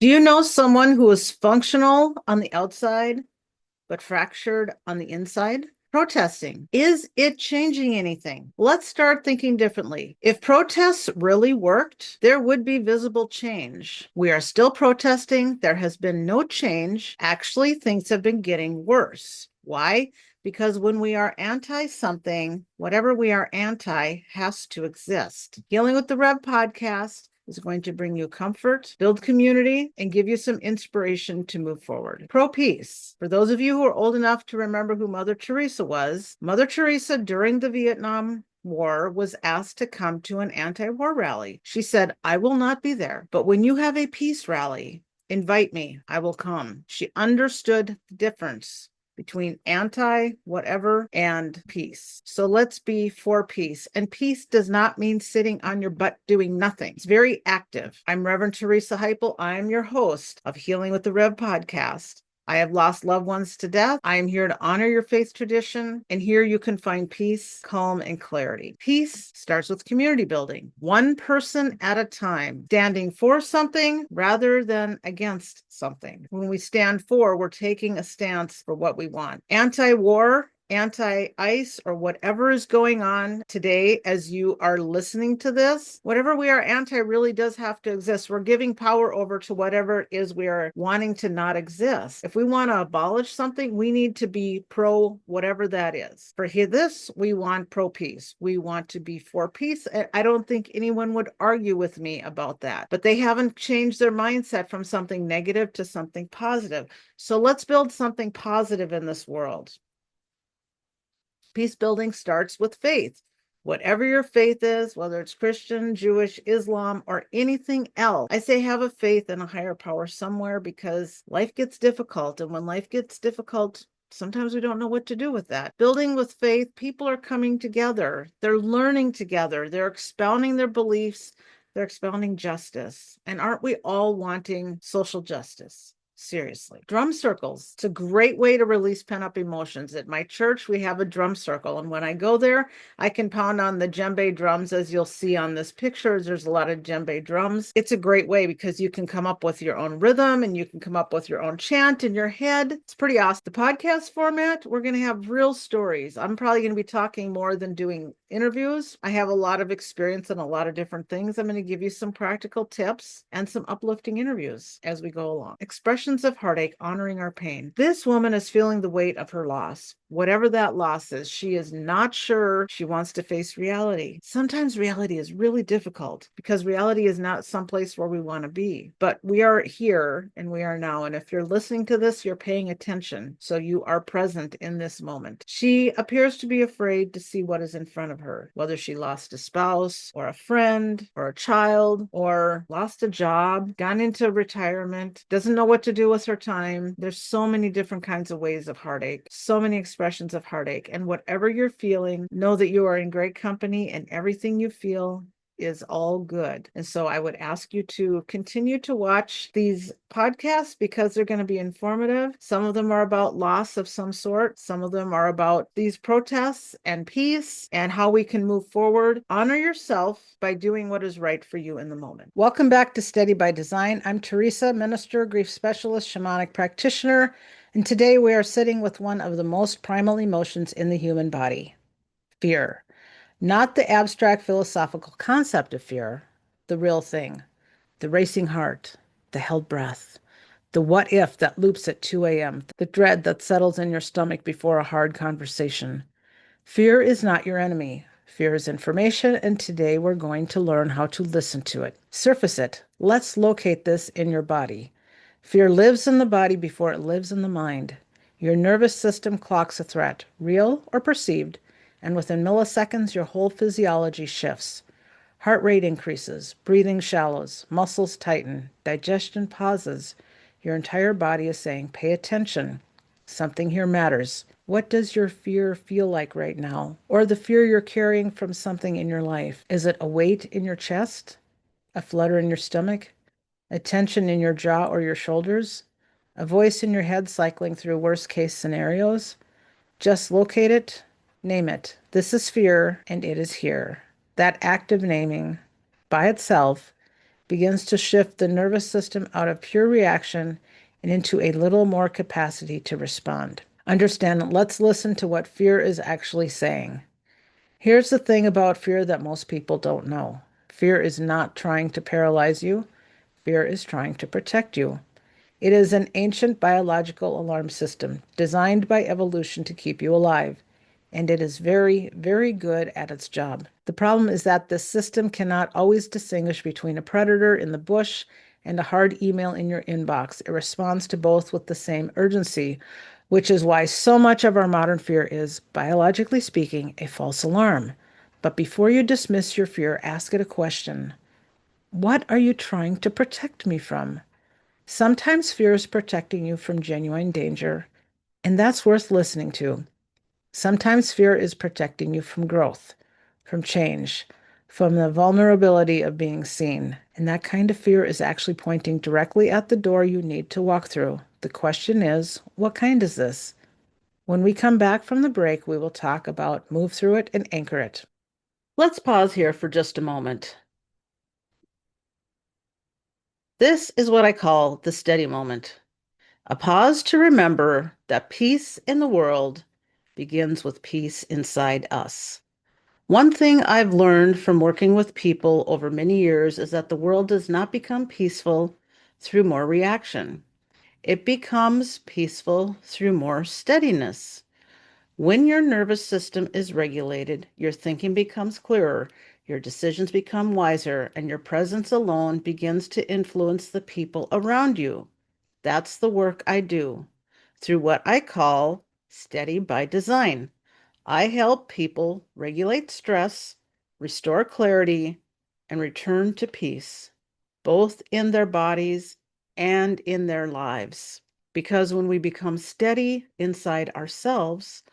Do you know someone who is functional on the outside, but fractured on the inside? Protesting. Is it changing anything? Let's start thinking differently. If protests really worked, there would be visible change. We are still protesting. There has been no change. Actually, things have been getting worse. Why? Because when we are anti something, whatever we are anti has to exist. Healing with the Rev podcast is going to bring you comfort, build community, and give you some inspiration to move forward. Pro peace. For those of you who are old enough to remember who Mother Teresa was, Mother Teresa during the Vietnam War was asked to come to an anti-war rally. She said, I will not be there, but when you have a peace rally, invite me, I will come. She understood the difference between anti whatever and peace. So let's be for peace. And peace does not mean sitting on your butt doing nothing. It's very active. I'm Reverend Teresa Heipel. I am your host of Healing with the Rev podcast. I have lost loved ones to death. I am here to honor your faith tradition, and here you can find peace, calm, and clarity. Peace starts with community building, one person at a time, standing for something rather than against something. When we stand for, we're taking a stance for what we want. Anti-war, anti-ice, or whatever is going on today as you are listening to this, whatever we are anti really does have to exist. We're giving power over to whatever it is we are wanting to not exist. If we want to abolish something, we need to be pro whatever that is. For this, we want pro peace. We want to be for peace. I don't think anyone would argue with me about that, but they haven't changed their mindset from something negative to something positive. So let's build something positive in this world. Peace building starts with faith. Whatever your faith is, whether it's Christian, Jewish, Islam, or anything else, I say have a faith in a higher power somewhere, because life gets difficult. And when life gets difficult, sometimes we don't know what to do with that. Building with faith, people are coming together. They're learning together. They're expounding their beliefs. They're expounding justice. And aren't we all wanting social justice? Seriously. Drum circles. It's a great way to release pent-up emotions. At my church, we have a drum circle. And when I go there, I can pound on the djembe drums, as you'll see on this picture. There's a lot of djembe drums. It's a great way because you can come up with your own rhythm and you can come up with your own chant in your head. It's pretty awesome. The podcast format, we're going to have real stories. I'm probably going to be talking more than doing interviews. I have a lot of experience in a lot of different things. I'm going to give you some practical tips and some uplifting interviews as we go along. Expressions of heartache, honoring our pain. This woman is feeling the weight of her loss. Whatever that loss is, she is not sure she wants to face reality. Sometimes reality is really difficult because reality is not someplace where we want to be. But we are here and we are now. And if you're listening to this, you're paying attention. So you are present in this moment. She appears to be afraid to see what is in front of her, whether she lost a spouse or a friend or a child or lost a job, gone into retirement, doesn't know what to do with her time. There's so many different kinds of ways of heartache, so many expressions of heartache. And whatever you're feeling, know that you are in great company and everything you feel is all good. And so I would ask you to continue to watch these podcasts because they're going to be informative. Some of them are about loss of some sort. Some of them are about these protests and peace and how we can move forward. Honor yourself by doing what is right for you in the moment. Welcome back to Steady by Design. I'm Teresa, minister, grief specialist, shamanic practitioner, and today we are sitting with one of the most primal emotions in the human body, fear. Not the abstract philosophical concept of fear, the real thing, the racing heart, the held breath, the what if that loops at 2 a.m., the dread that settles in your stomach before a hard conversation. Fear is not your enemy. Fear is information, and today we're going to learn how to listen to it. Surface it. Let's locate this in your body. Fear lives in the body before it lives in the mind. Your nervous system clocks a threat, real or perceived, and within milliseconds, your whole physiology shifts. Heart rate increases, breathing shallows, muscles tighten, digestion pauses. Your entire body is saying, pay attention. Something here matters. What does your fear feel like right now? Or the fear you're carrying from something in your life? Is it a weight in your chest? A flutter in your stomach? A tension in your jaw or your shoulders? A voice in your head cycling through worst case scenarios? Just locate it, name it. This is fear, and it is here. That act of naming by itself begins to shift the nervous system out of pure reaction and into a little more capacity to respond. Understand, let's listen to what fear is actually saying. Here's the thing about fear that most people don't know. Fear is not trying to paralyze you. Fear is trying to protect you. It is an ancient biological alarm system designed by evolution to keep you alive, and it is very, very good at its job. The problem is that this system cannot always distinguish between a predator in the bush and a hard email in your inbox. It responds to both with the same urgency, which is why so much of our modern fear is, biologically speaking, a false alarm. But before you dismiss your fear, ask it a question. What are you trying to protect me from? Sometimes fear is protecting you from genuine danger, and that's worth listening to. Sometimes fear is protecting you from growth, from change, from the vulnerability of being seen. And that kind of fear is actually pointing directly at the door you need to walk through. The question is, what kind is this? When we come back from the break, we will talk about move through it and anchor it. Let's pause here for just a moment. This is what I call the steady moment. A pause to remember that peace in the world begins with peace inside us. One thing I've learned from working with people over many years is that the world does not become peaceful through more reaction. It becomes peaceful through more steadiness. When your nervous system is regulated, your thinking becomes clearer, your decisions become wiser, and your presence alone begins to influence the people around you. That's the work I do through what I call steady by design. I help people regulate stress, restore clarity, and return to peace, both in their bodies and in their lives. Because when we become steady inside ourselves,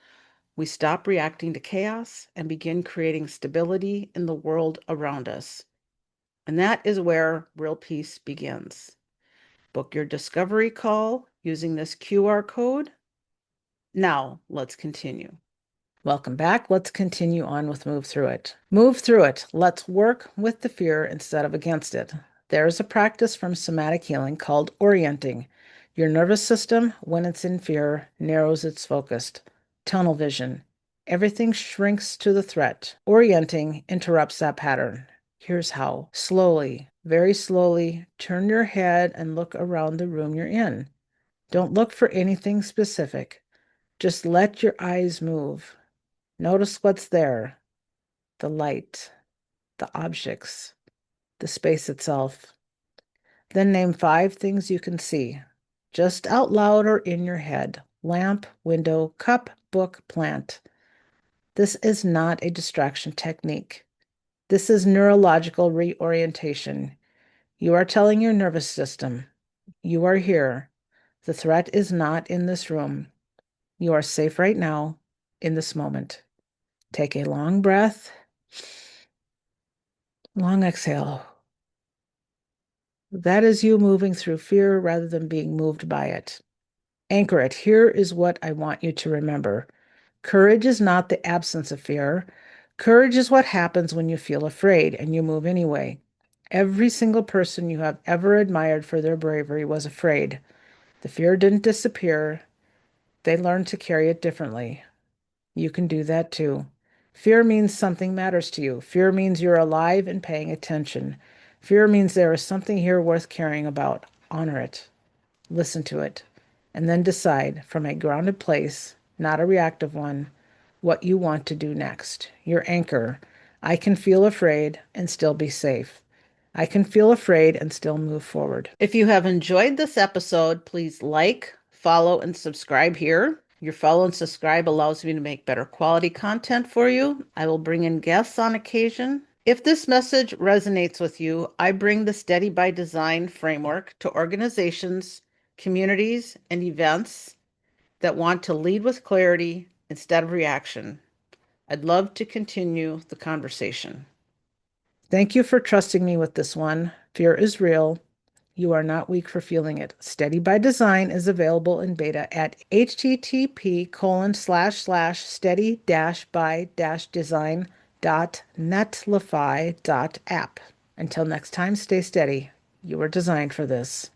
we stop reacting to chaos and begin creating stability in the world around us. And that is where real peace begins. Book your discovery call using this QR code. Now, let's continue. Welcome back. Let's continue on with Move Through It. Move through it. Let's work with the fear instead of against it. There's a practice from somatic healing called orienting. Your nervous system, when it's in fear, narrows its focus. Tunnel vision. Everything shrinks to the threat. Orienting interrupts that pattern. Here's how. Slowly, very slowly, turn your head and look around the room you're in. Don't look for anything specific. Just let your eyes move. Notice what's there, the light, the objects, the space itself. Then name 5 things you can see, just out loud or in your head. Lamp, window, cup, book, plant. This is not a distraction technique. This is neurological reorientation. You are telling your nervous system, you are here. The threat is not in this room. You are safe right now, in this moment. Take a long breath. Long exhale. That is you moving through fear rather than being moved by it. Anchor it. Here is what I want you to remember. Courage is not the absence of fear. Courage is what happens when you feel afraid and you move anyway. Every single person you have ever admired for their bravery was afraid. The fear didn't disappear. They learned to carry it differently. You can do that too. Fear means something matters to you. Fear means you're alive and paying attention. Fear means there is something here worth caring about. Honor it. Listen to it. And then decide from a grounded place, not a reactive one, what you want to do next. Your anchor. I can feel afraid and still be safe. I can feel afraid and still move forward. If you have enjoyed this episode, please like, follow, and subscribe here. Your follow and subscribe allows me to make better quality content for you. I will bring in guests on occasion. If this message resonates with you, I bring the Steady by Design framework to organizations, communities, and events that want to lead with clarity instead of reaction. I'd love to continue the conversation. Thank you for trusting me with this one. Fear is real. You are not weak for feeling it. Steady by Design is available in beta at http://steady-by-design.netlify.app. Until next time, stay steady. You were designed for this.